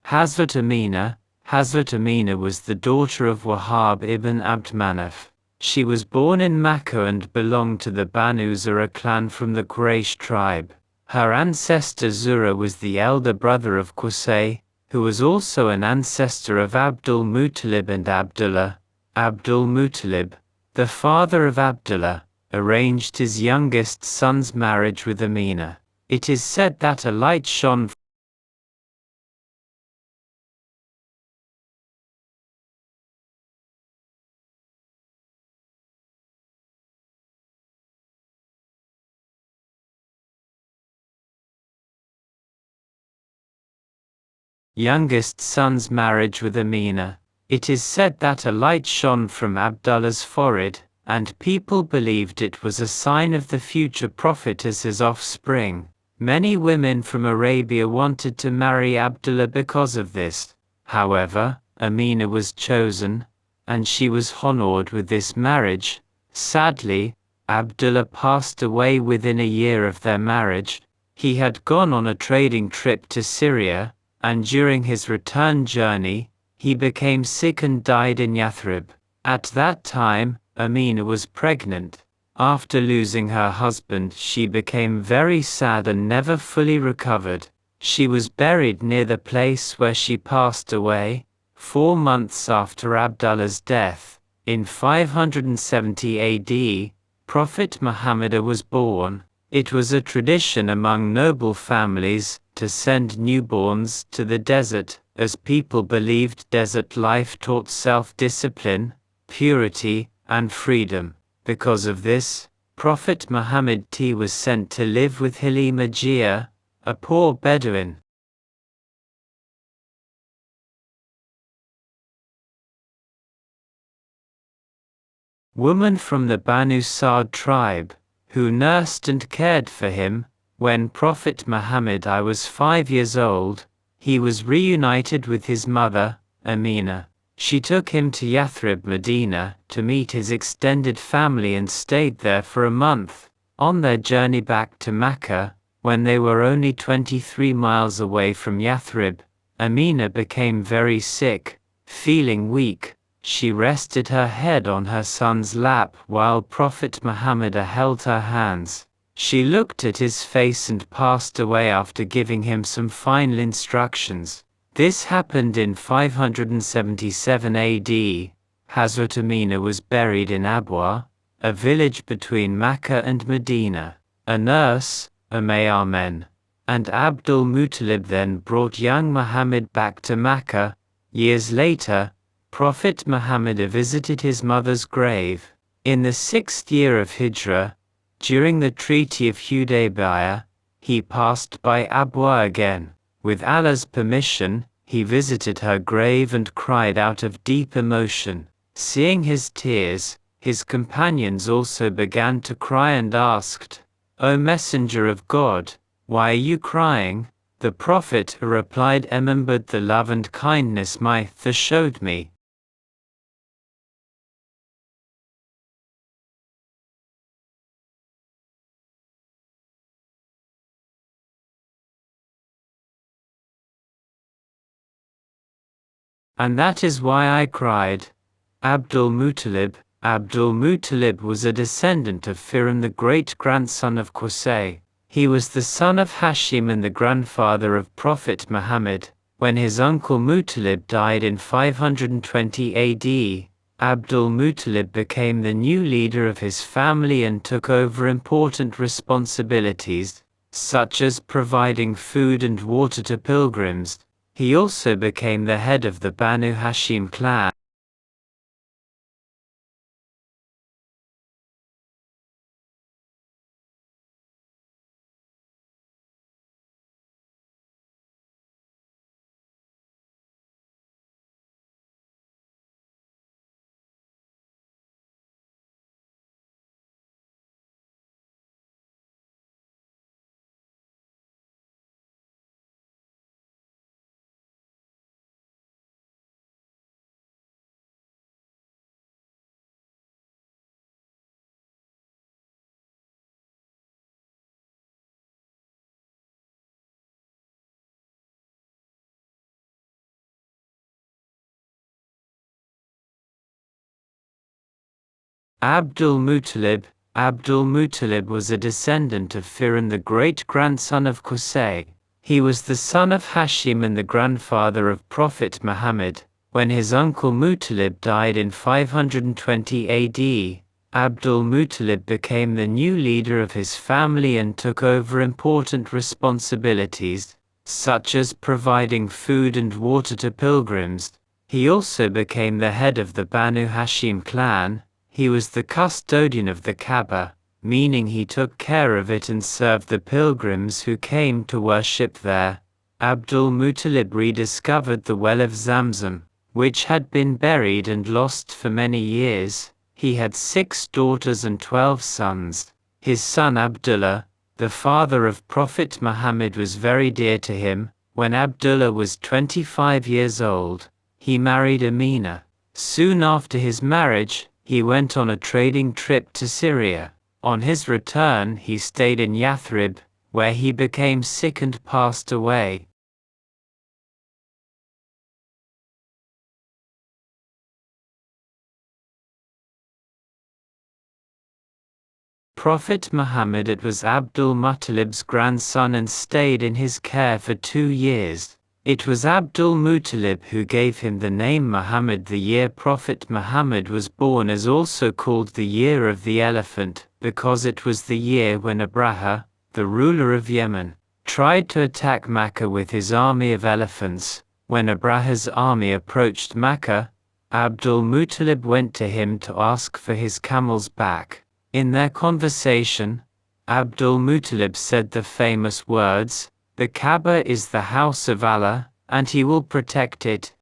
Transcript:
Hazrat Amina. Hazrat Amina was the daughter of Wahab ibn Abd Manaf. She was born in Makkah and belonged to the Banu Zur'a clan from the Quraysh tribe. Her ancestor Zur'a was the elder brother of Qusay, who was also an ancestor of Abdul Muttalib and Abdullah. Abdul Muttalib, the father of Abdullah, arranged his youngest son's marriage with Amina. It is said that a light shone youngest son's marriage with Amina. It is said that a light shone from Abdullah's forehead, and people believed it was a sign of the future prophet as his offspring. Many women from Arabia wanted to marry Abdullah because of this. However, Amina was chosen, and she was honored with this marriage. Sadly, Abdullah passed away within a year of their marriage. He had gone on a trading trip to Syria, and during his return journey, he became sick and died in Yathrib. At that time, Amina was pregnant. After losing her husband, she became very sad and never fully recovered. She was buried near the place where she passed away, 4 months after Abdullah's death. In 570 AD, Prophet Muhammad was born. It was a tradition among noble families to send newborns to the desert, as people believed desert life taught self-discipline, purity, and freedom. Because of this, Prophet Muhammad was sent to live with Halima Jia, a poor Bedouin. Woman from the Banu Sa'd tribe, who nursed and cared for him. When Prophet Muhammad was 5 years old, he was reunited with his mother, Amina. She took him to Yathrib, Medina, to meet his extended family and stayed there for a month. On their journey back to Makkah, when they were only 23 miles away from Yathrib, Amina became very sick. Feeling weak, she rested her head on her son's lap while Prophet Muhammad held her hands. She looked at his face and passed away after giving him some final instructions. This happened in 577 AD. Hazrat Amina was buried in Abwa, a village between Makkah and Medina. A nurse, Umayyamen, and Abdul Muttalib then brought young Muhammad back to Makkah. Years later, Prophet Muhammad visited his mother's grave. In the 6th year of Hijrah, during the Treaty of Hudaybiyah, he passed by Abwa again. With Allah's permission, he visited her grave and cried out of deep emotion. Seeing his tears, his companions also began to cry and asked, "O Messenger of God, why are you crying?" The Prophet replied, "Remembered the love and kindness my father showed me." And that is why I cried. Abdul Muttalib. Abdul Muttalib was a descendant of Firam, the great-grandson of Qusay. He was the son of Hashim and the grandfather of Prophet Muhammad. When his uncle Muttalib died in 520 AD, Abdul Muttalib became the new leader of his family and took over important responsibilities, such as providing food and water to pilgrims. He also became the head of the Banu Hashim clan. Abdul Muttalib. Abdul Muttalib was a descendant of Firan, the great-grandson of Qusay. He was the son of Hashim and the grandfather of Prophet Muhammad. When his uncle Muttalib died in 520 AD, Abdul Muttalib became the new leader of his family and took over important responsibilities, such as providing food and water to pilgrims. He also became the head of the Banu Hashim clan. He was the custodian of the Kaaba, meaning he took care of it and served the pilgrims who came to worship there. Abdul Muttalib rediscovered the well of Zamzam, which had been buried and lost for many years. He had 6 daughters and 12 sons. His son Abdullah, the father of Prophet Muhammad, was very dear to him. When Abdullah was 25 years old, he married Amina. Soon after his marriage, he went on a trading trip to Syria. On his return, he stayed in Yathrib, where he became sick and passed away. Prophet Muhammad, it was Abdul Muttalib's grandson and stayed in his care for 2 years. It was Abdul Muttalib who gave him the name Muhammad. The year Prophet Muhammad was born is also called the Year of the Elephant, because it was the year when Abraha, the ruler of Yemen, tried to attack Makkah with his army of elephants. When Abraha's army approached Makkah, Abdul Muttalib went to him to ask for his camels back. In their conversation, Abdul Muttalib said the famous words, "The Kaaba is the house of Allah, and He will protect it."